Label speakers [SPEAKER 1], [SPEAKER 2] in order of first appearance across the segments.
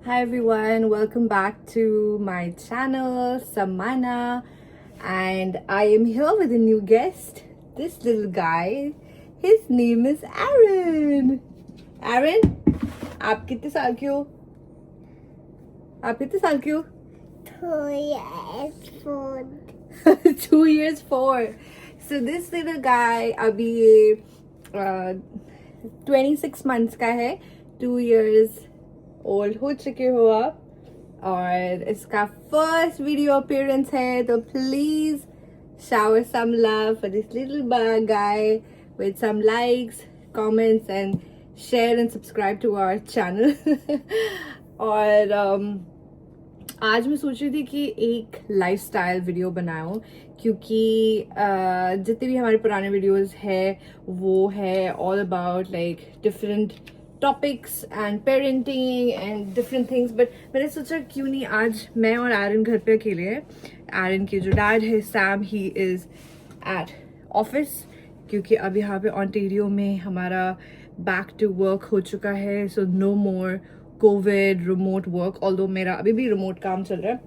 [SPEAKER 1] Hi everyone, welcome back to my channel, Samana, and I am here with a new guest, this little guy. His name is Aaron. Aaron, आप कितने साल के हो? आप कितने साल के हो?
[SPEAKER 2] 2 years 4.
[SPEAKER 1] 2 years 4. So this little guy अभी 26 months का है, 2 years ओल्ड हो चुके हो आप, और इसका फर्स्ट वीडियो अपीयरेंस है, तो please shower some love for this little guy with some likes, comments and share and subscribe to our channel. और आज मैं सोच रही थी कि एक लाइफस्टाइल वीडियो बनाऊं, क्योंकि जितने भी हमारे पुराने वीडियोस है वो है all about like different topics and parenting and different things, but मैंने सोचा क्यों नहीं आज मैं और एरन घर पे अकेले हैं. एरन के जो डैड है Sam, he is at office, क्योंकि अब यहाँ पे ऑन्टेरियो में हमारा बैक टू वर्क हो चुका है. सो नो मोर कोविड रिमोट वर्क, ऑल्दो मेरा अभी भी रिमोट काम चल रहा है.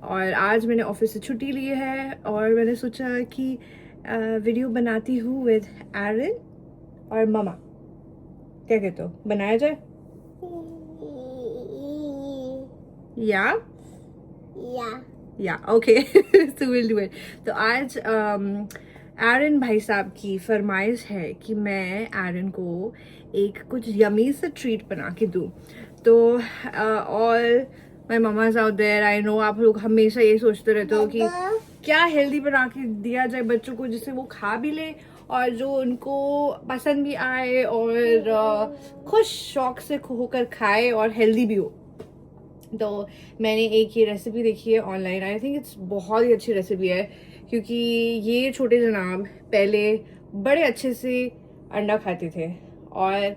[SPEAKER 1] और आज मैंने ऑफिस से छुट्टी ली है और मैंने सोचा कि वीडियो बनाती हूँ विद एरन और ममा. क्या कहते हो, बनाया जाए? या okay, so will do it. तो आज एरन भाई साहब की फरमाइश है कि मैं एरन को एक कुछ यमी सा ट्रीट बना के दूँ. तो all my mamas out there, I know आप लोग हमेशा ये सोचते रहते हो कि क्या हेल्दी बना के दिया जाए बच्चों को जिससे वो खा भी ले और जो उनको पसंद भी आए और खुश शौक से होकर खाए और हेल्दी भी हो. तो मैंने एक ये रेसिपी देखी है ऑनलाइन. आई थिंक इट्स बहुत ही अच्छी रेसिपी है, क्योंकि ये छोटे जनाब पहले बड़े अच्छे से अंडा खाते थे, और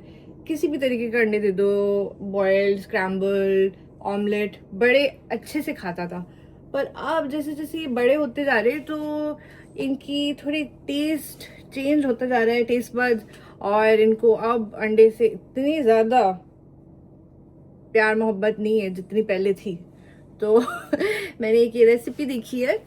[SPEAKER 1] किसी भी तरीके का अंडे दे दो, बॉयल्ड, स्क्रैम्बल, ऑमलेट, बड़े अच्छे से खाता था. पर अब जैसे जैसे ये बड़े होते जा रहे हैं तो इनकी थोड़ी टेस्ट चेंज होता जा रहा है, टेस्ट बड्स, और इनको अब अंडे से इतनी ज़्यादा प्यार मोहब्बत नहीं है जितनी पहले थी. तो मैंने एक ये रेसिपी देखी है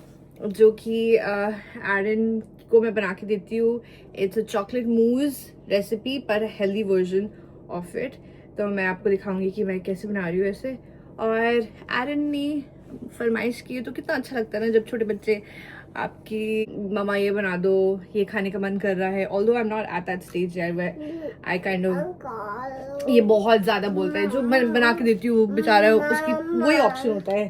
[SPEAKER 1] जो कि एरन को मैं बना के देती हूँ. इट्स अ चॉकलेट मूज रेसिपी पर हेल्दी वर्जन ऑफ इट. तो मैं आपको दिखाऊंगी कि मैं कैसे बना रही हूँ ऐसे. और एरन ने फरमाइश की तो कितना अच्छा लगता है ना जब छोटे बच्चे आपकी ममा ये बना दो, ये खाने का मन कर रहा है. Although I am not at that stage यार वेयर आई काइंड ऑफ, ये बहुत ज़्यादा बोलता है, जो मैं बना के देती हूँ बेचारा उसकी वही ऑप्शन होता है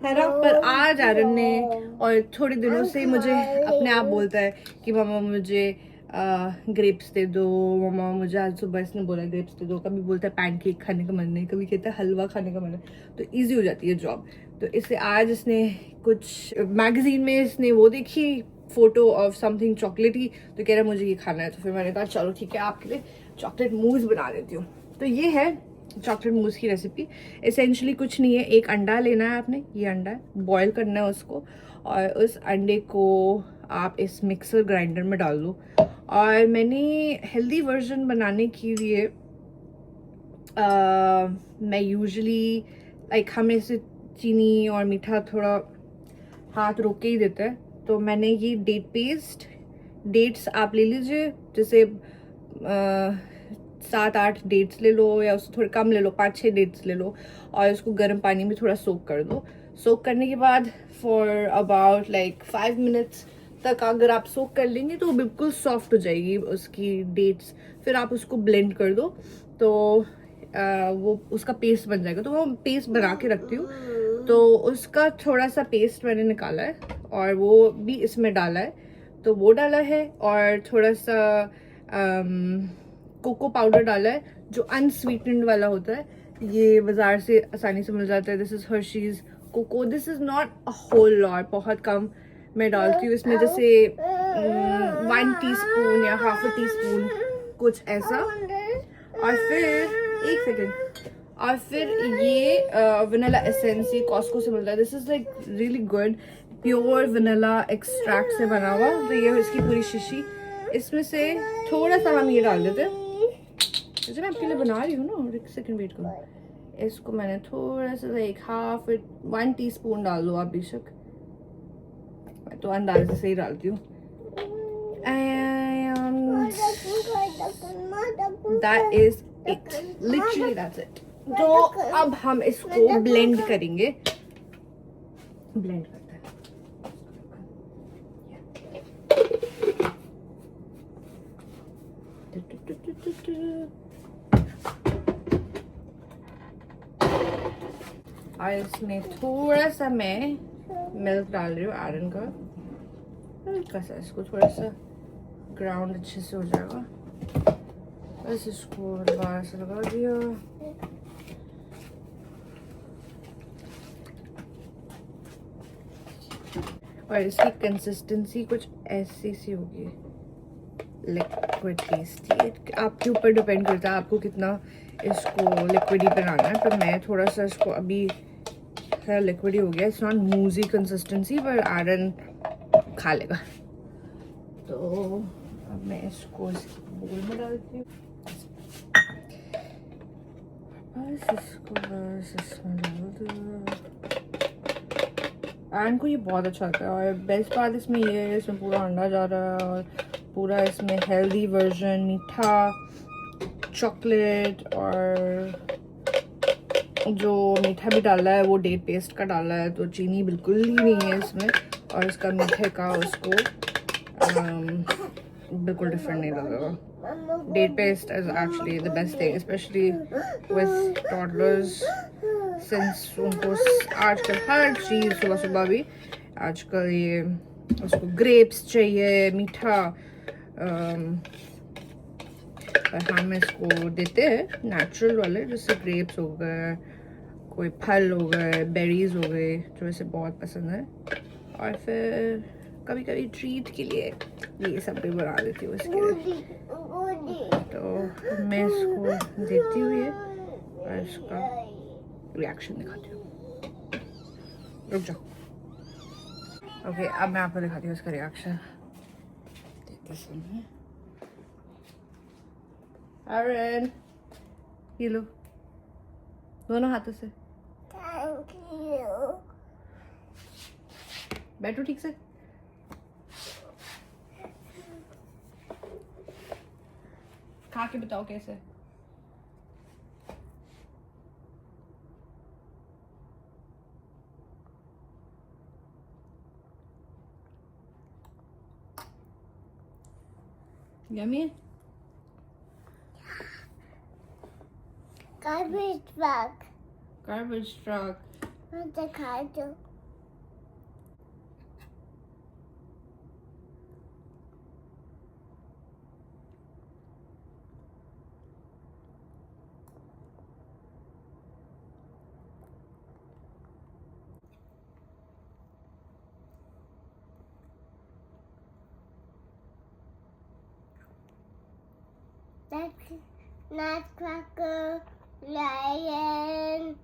[SPEAKER 1] ना. पर आज एरन ने और थोड़े दिनों से मुझे अपने आप बोलता है कि मम्मा मुझे ग्रेप्स दे दो, मम्मा मुझे आज सुबह इसने बोला ग्रेप्स दे दो. कभी बोलता है पैनकेक खाने का मन नहीं, कभी कहता है हलवा खाने का मन है. तो इजी हो जाती है जॉब. तो इससे आज इसने कुछ मैगजीन में इसने वो देखी फोटो ऑफ समथिंग चॉकलेटी, तो कह रहा मुझे ये खाना है. तो फिर मैंने कहा चलो ठीक है, आपके लिए चॉकलेट मूज बना देती हूँ. तो ये है चॉकलेट मूज की रेसिपी. एसेंशियली कुछ नहीं है, एक अंडा लेना है आपने, ये अंडा है, बॉयल करना है उसको, और उस अंडे को आप इस मिक्सर ग्राइंडर में डाल दो. और मैंने हेल्दी वर्जन बनाने के लिए मैं यूजुअली लाइक हमें से चीनी और मीठा थोड़ा हाथ रोक के ही देता है. तो मैंने ये डेट्स आप ले लीजिए, जैसे 7-8 डेट्स ले लो, या उससे थोड़े कम ले लो, 5-6 डेट्स ले लो, और उसको गर्म पानी में थोड़ा सोक कर दो. सोक करने के बाद फॉर अबाउट लाइक 5 मिनट्स तक अगर आप सोक कर लेंगे तो बिल्कुल सॉफ्ट हो जाएगी उसकी डेट्स. फिर आप उसको ब्लेंड कर दो तो वो उसका पेस्ट बन जाएगा. तो वो पेस्ट बना के रखती हूँ. तो उसका थोड़ा सा पेस्ट मैंने निकाला है और वो भी इसमें डाला है. तो वो डाला है, और थोड़ा सा कोको पाउडर डाला है जो अनस्वीटेंड वाला होता है. ये बाजार से आसानी से मिल जाता है. This is Hershey's cocoa. This is not a whole lot, बहुत कम मैं डालती हूँ इसमें, जैसे 1 टीस्पून या ½ टीस्पून कुछ ऐसा. और फिर एक सेकेंड, और फिर ये वनीला एसेंस, ये कॉस्को से मिलता है. This is like really good, pure vanilla extract से बना हुआ. तो ये इसकी पूरी शीशी, इसमें से थोड़ा सा हम ये डाल देते हैं. जैसे मैं आपके लिए बना रही हूँ ना, एक सेकेंड वेट करो. इसको मैंने थोड़ा सा लाइक 1 टीस्पून डाल दो आप बेशक, मैं तो अंदाजे से ही डालती हूँ। And that is it, literally that's it. तो अब हम इसको ब्लेंड करेंगे, ब्लेंड करते हैं। और इसमें थोड़ा सा मैं मिल्क डाल रही हूँ आयरन का, हल्का सा, इसको थोड़ा सा ग्राउंड अच्छे से हो जाएगा। बस इसको दोबारा से लगा दिया। और इसकी कंसिस्टेंसी कुछ ऐसी सी होगी, लिक्विड टेस्टी। आपके ऊपर डिपेंड करता है आपको कितना इसको लिक्विडी बनाना है, पर मैं थोड़ा सा इसको अभी खैर लिक्विडी हो गया। इट्स नॉट मूजी कंसिस्टेंसी, पर आयरन खा लेगा। तो अब मैं इसको बोल में डालती हूँ, बस इसको बस इसमें डाल दो। आयरन को ये बहुत अच्छा लगता है। और बेस्ट बात इसमें ये है, इसमें पूरा अंडा जा रहा है और पूरा इसमें हेल्दी वर्जन, मीठा चॉकलेट, और जो मीठा भी डाला है वो डेट पेस्ट का डाला है, तो चीनी बिल्कुल ही नहीं है इसमें। और इसका मीठे का उसको बिल्कुल डिफरेंट नहीं लगेगा। Date paste is actually the best thing, specially with toddlers, since उनको आजकल हर चीज़ सुबह सुबह भी आजकल ये उसको ग्रेप्स चाहिए मीठा। हम इसको देते हैं नेचुरल वाले, जैसे ग्रेप्स हो गए, कोई फल हो गए, बेरीज हो गए, जो इसे बहुत पसंद है। और फिर कभी कभी ट्रीट के लिए ये सब भी बना देती हूँ इसके लिए। तो मैं इसको देती हूँ ये, और इसका रिएक्शन दिखाती हूँ। रुक जाओ। ओके, अब मैं आपको दिखाती हूँ इसका रिएक्शन। देखते समय आयरन, ये लो दोनों हाथों से। Thank you. बैठो ठीक से। खा के बताओ कैसे। यम्मी है?
[SPEAKER 2] Garbage truck.
[SPEAKER 1] Garbage truck.
[SPEAKER 2] What's the car do? That's Nutcracker, Lion.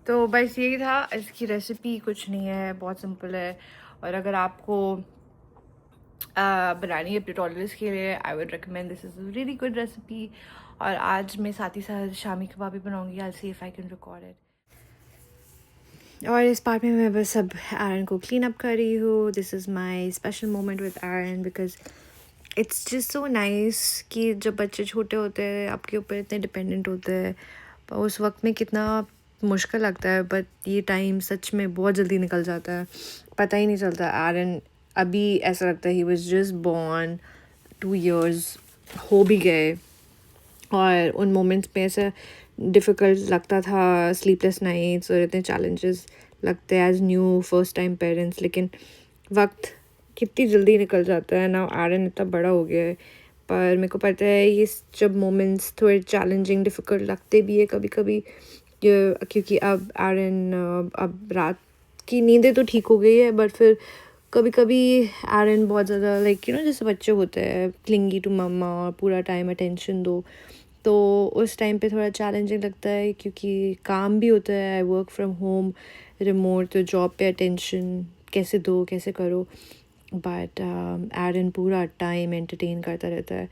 [SPEAKER 1] तो बस यही था। इसकी रेसिपी कुछ नहीं है, बहुत सिंपल है। और अगर आपको बनानी है अपने टॉडलर्स के लिए, I would recommend, this is a really good recipe. और आज मैं साथ ही साथ शामी कबाब भी बनाऊंगी। I see if I can record it. और इस पार्ट में मैं बस अब आयरन को क्लीन अप कर रही हूँ। This is my special moment with iron, because it's just so nice कि जब बच्चे छोटे होते हैं आपके ऊपर इतने डिपेंडेंट होते हैं, उस वक्त में कितना मुश्किल लगता है, बट ये टाइम सच में बहुत जल्दी निकल जाता है, पता ही नहीं चलता। आयरन अभी ऐसा लगता है he was just born, 2 years हो भी गए। और उन मोमेंट्स पे ऐसा डिफ़िकल्ट लगता था, स्लीपलेस नाइट्स और इतने चैलेंजेस लगते हैं as new first time parents. लेकिन वक्त कितनी जल्दी निकल जाता है ना। आयरन इतना बड़ा हो गया है, पर मेरे को पता है ये जब मोमेंट्स थोड़े चैलेंजिंग डिफ़िकल्ट लगते भी है कभी कभी, क्योंकि अब आयरन अब रात की नींदें तो ठीक हो गई है, बट फिर कभी कभी आयरन बहुत ज़्यादा लाइक जैसे बच्चे होते हैं क्लिंगी टू मम्मा और पूरा टाइम अटेंशन दो, तो उस टाइम पे थोड़ा चैलेंजिंग लगता है, क्योंकि काम भी होता है, I work from home remote, तो जॉब पे अटेंशन कैसे दो कैसे करो। बट एरन पूरा टाइम एंटरटेन करता रहता है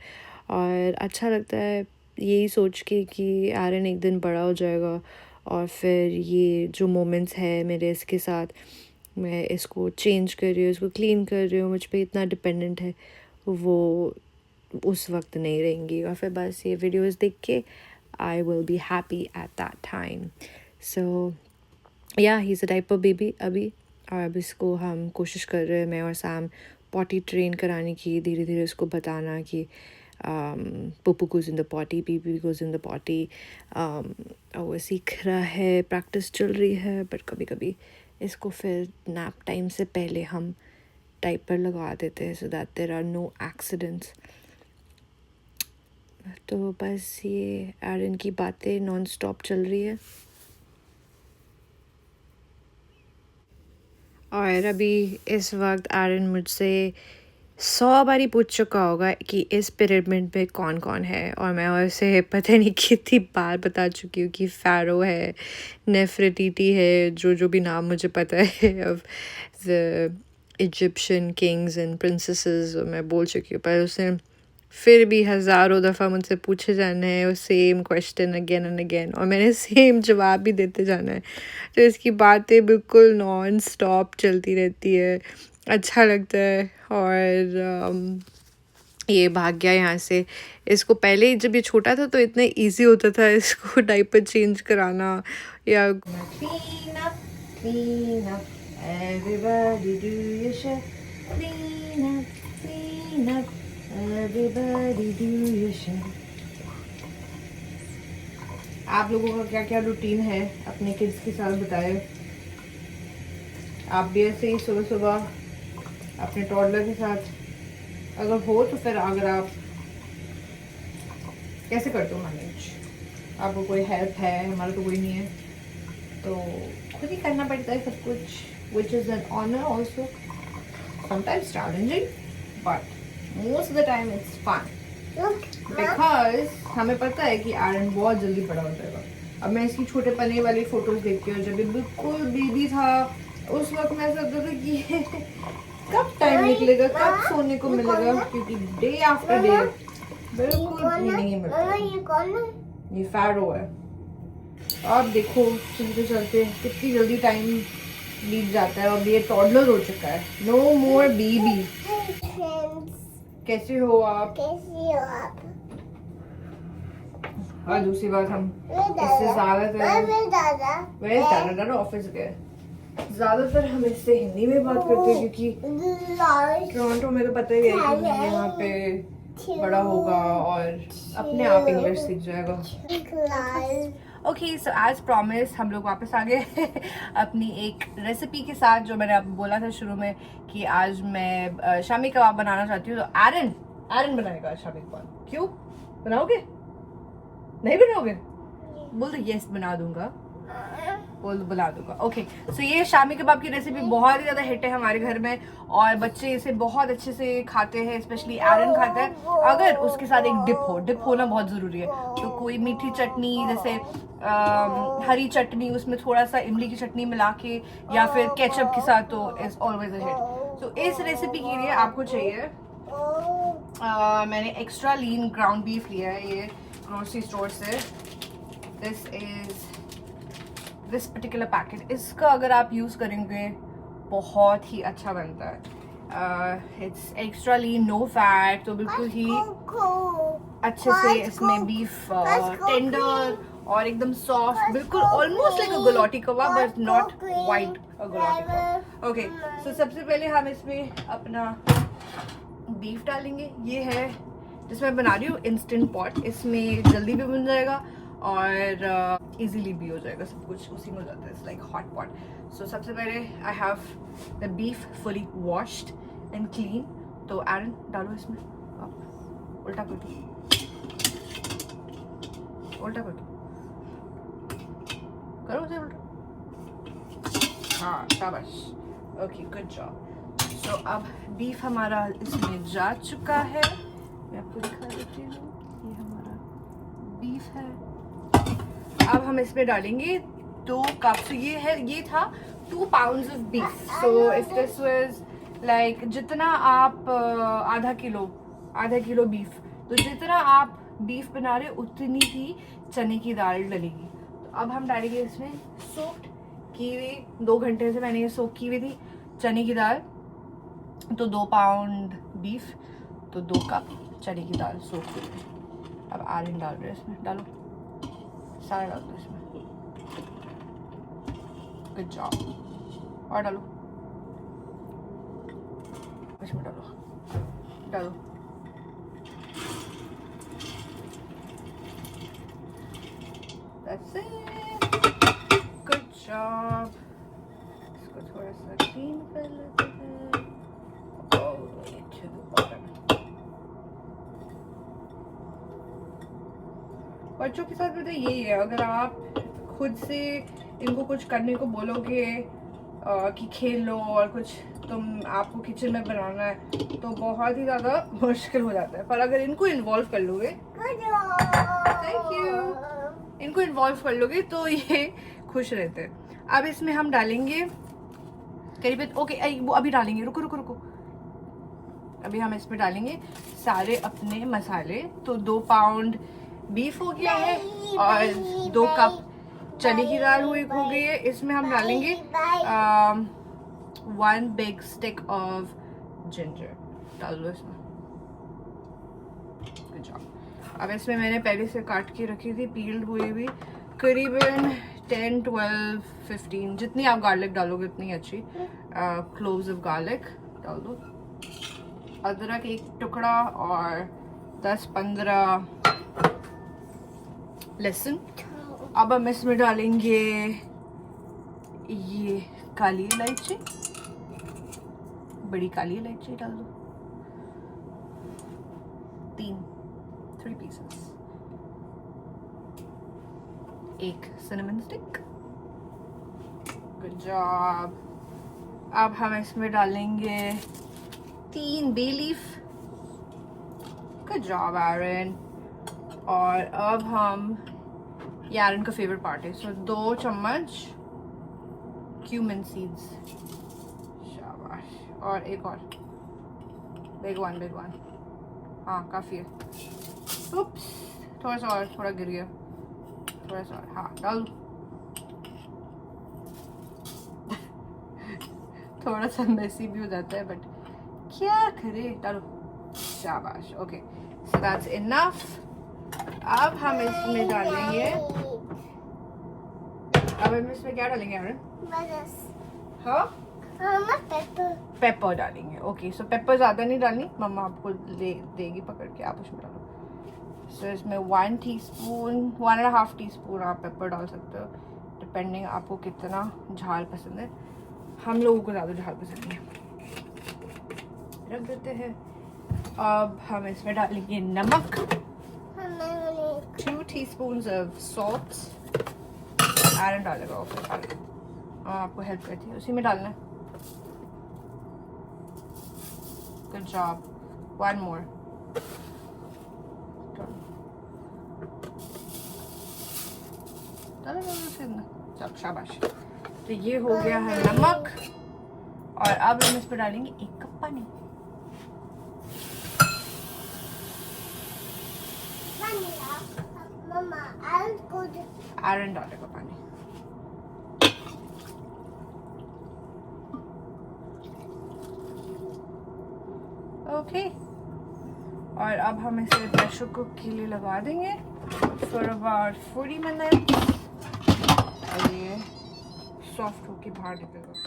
[SPEAKER 1] और अच्छा लगता है यही सोच के कि एरन एक दिन बड़ा हो जाएगा और फिर ये जो मोमेंट्स है मेरे इसके साथ, मैं इसको चेंज कर रही हूँ, इसको क्लीन कर रही हूँ, मुझ पे इतना डिपेंडेंट है, वो उस वक्त नहीं रहेंगी और फिर बस ये वीडियोस देख के I will be happy at that time. So yeah he is a diaper baby अभी, और अब इसको हम कोशिश कर रहे हैं मैं और सैम पॉटी ट्रेन कराने की, धीरे धीरे उसको बताना कि poopoo goes in the potty, peepee goes in the potty. और वो सीख रहा है, प्रैक्टिस चल रही है, बट कभी कभी इसको फिर नैप टाइम से पहले हम डायपर लगा देते हैं so that there are no accidents. तो बस ये एरन की बातें नॉन स्टॉप चल रही है. और अभी इस वक्त एरन मुझसे 100 बारी पूछ चुका होगा कि इस पिरामिड में कौन कौन है, और मैं उसे पता नहीं कितनी बार बता चुकी हूँ कि फ़ारो है, नेफरटीटी है, जो भी नाम मुझे पता है of the Egyptian Kings and princesses मैं बोल चुकी हूँ, पर उसने फिर भी हज़ारों दफ़ा मुझसे पूछे जाना है वो same question again and again, और मैंने सेम जवाब भी देते जाना है. तो इसकी बातें बिल्कुल नॉन स्टॉप चलती रहती है, अच्छा लगता है. और ये भाग गया यहाँ से. इसको पहले जब ये छोटा था तो इतना इजी होता था इसको डायपर चेंज कराना या clean up, everybody do your share. Clean up, everybody do your share. आप लोगों का क्या क्या रूटीन है अपने किड्स के साथ बताएं. आप भी ऐसे ही सुबह सुबह अपने टॉडलर के साथ अगर हो तो फिर अगर आप कैसे करते हो मैनेज, आपको कोई हेल्प है, हमारा तो कोई नहीं है, तो खुद ही करना पड़ता है सब कुछ, which is an honor also, sometimes challenging but most of the time it's fun because हमें पता है कि एरन बहुत जल्दी बड़ा हो जाएगा. अब मैं इसकी छोटे पने वाली फोटोज देखती हूँ, जब ये बिल्कुल बेबी था उस वक्त मैं ऐसा लगता था कि कब टाइम निकलेगा, कब सोने को मिलेगा, क्योंकि डे आफ्टर डे बिल्कुल भी नहीं मिलता. ये फ़ारो है. अब देखो चलते चलते कितनी जल्दी टाइम बीत जाता है. अब ये टॉडलर हो चुका है, नो मोर बेबी. कैसे हो आप? और दूसरी बात, हम इससे ज़्यादातर ऑफिस गए, ज़्यादातर हम इससे हिंदी में बात करते हैं क्योंकि टोरंटो में तो पता ही है कि यहाँ पे बड़ा होगा और अपने आप इंग्लिश सीख जाएगा. ओके, सो एज प्रॉमिस हम लोग वापस आ गए अपनी एक रेसिपी के साथ, जो मैंने आपको बोला था शुरू में कि आज मैं शामी कबाब बनाना चाहती हूँ. तो एरन बनाएगा शामी कबाब. क्यों बनाओगे? नहीं बनाओगे? बोल दो यस बना दूंगा, बुला दूंगा. ओके, सो ये शामी कबाब की रेसिपी बहुत ही ज़्यादा हिट है हमारे घर में और बच्चे इसे बहुत अच्छे से खाते हैं, स्पेशली एरन खाता है. अगर उसके साथ एक डिप होना बहुत ज़रूरी है. तो कोई मीठी चटनी जैसे हरी चटनी, उसमें थोड़ा सा इमली की चटनी मिला के या फिर केचप के साथ, तो इज ऑलवेज अ हिट. तो इस रेसिपी के लिए आपको चाहिए मैंने एक्स्ट्रा लीन ग्राउंड बीफ लिया है ये ग्रोसरी स्टोर से. दिस पर्टिकुलर पैकेट, इसका अगर आप यूज़ करेंगे बहुत ही अच्छा बनता है. It's extra lean, no fat, तो बिल्कुल ही अच्छे से इसमें बीफ टेंडर और एकदम सॉफ्ट, बिल्कुल almost like a galouti kebab but not white a galouti kebab. Okay, so सबसे पहले हम इसमें अपना बीफ डालेंगे. ये है जिसमें मैं बना रही हूँ इंस्टेंट पॉट, इसमें जल्दी भी बन जाएगा और इजीली भी हो जाएगा, सब कुछ उसी में हो जाता है. It's like hot pot. So सबसे पहले I have the beef fully washed and clean. तो एरन डालो इसमें, आप उल्टा कर दो, उल्टा कर दो, करो उसे उल्टा. हाँ शाबाश, ओके गुड जॉब. सो अब बीफ हमारा इसमें जा चुका है, मैं आपको दिखा देती हूँ. ये हमारा बीफ है. अब हम इसमें डालेंगे 2 कप. ये था 2 pounds of beef. So if this was like जितना आप आधा किलो बीफ, तो जितना आप बीफ बना रहे उतनी ही चने की दाल डलेगी। तो अब हम डालेंगे इसमें सोक्ड की हुई 2 घंटे से मैंने ये सोक की हुई थी चने की दाल। तो 2 पाउंड बीफ, तो 2 कप चने की दाल सोक की हुई। अब आयरन डाल रहे हैं इसमें, डालो सारा डाल दो इसमें। Good job. और डालो इसमें, डालो That's it. Good job. इसको थोड़ा सा क्लीन कर लेते हैं all the way to the bottom. बच्चों के साथ पता यही है, अगर आप खुद से इनको कुछ करने को बोलोगे कि खेल लो और कुछ आपको किचन में बनाना है, तो बहुत ही ज़्यादा मुश्किल हो जाता है। पर अगर इनको इन्वॉल्व कर लोगे, थैंक यू, इनको इन्वॉल्व कर लोगे तो ये खुश रहते हैं। अब इसमें हम डालेंगे करीबन, ओके वो अभी डालेंगे, रुको, अभी हम इसमें डालेंगे सारे अपने मसाले। तो 2 पाउंड बीफ हो गया है और 2 कप चने की दाल हो गई है। इसमें हम डालेंगे 1 बिग स्टिक ऑफ जिंजर, डाल दो इसमें। Good job. अब इसमें मैंने पहले से काट के रखी थी पील्ड हुई हुई करीबन 10, 12, 15, जितनी आप गार्लिक डालोगे उतनी अच्छी, क्लोव्स ऑफ गार्लिक डाल दो। अदरक 1 टुकड़ा और 10-15 लहसुन। अब हम इसमें डालेंगे ये काली इलायची, बड़ी काली इलायची डाल दो, 3 pieces. 1 cinnamon stick. Good job. अब हम इसमें डालेंगे 3 बे लीफ। गुड जॉब एरन। और अब हम, ये एरन का फेवरेट पार्ट है, सो 2 चम्मच क्यूमिन सीड्स। शाबाश। और एक और बिग वन। हाँ काफ़ी है। उप्स, थोड़ा सा और, थोड़ा गिर गया, थोड़ा सा और, हाँ डाल। थोड़ा सा मेसी भी हो जाता है बट क्या करे, डालो। शाबाश। Okay, so that's enough. अब हम इसमें डालेंगे, अब हम इसमें क्या डालेंगे आरन? हाँ, पेपर डालेंगे। ओके, सो पेपर ज़्यादा नहीं डालनी, मम्मा आपको ले देगी पकड़ के, आप उसमें डालो। सो इसमें 1 टीस्पून, 1.5 टीस्पून आप पेपर डाल सकते हो, डिपेंडिंग आपको कितना झाल पसंद है। हम लोगों को ज़्यादा झाल पसंद है। रख देते हैं। अब हम इसमें डालेंगे नमक, 2 teaspoons of salt। आयरन डालेगा फिर, आपको हेल्प करती है, उसी में डालना है। Good job. 1 more। चल शाबाश। तो ये हो गया है नमक। और अब हम इस पर डालेंगे 1 कप पानी। आयरन डालेगा पानी। ओके, और अब हम इसे प्रेशर कुक के लिए लगा देंगे फॉर अबाउट 40 मिनट्स। और ये सॉफ्ट होके बाहर निकलेगा।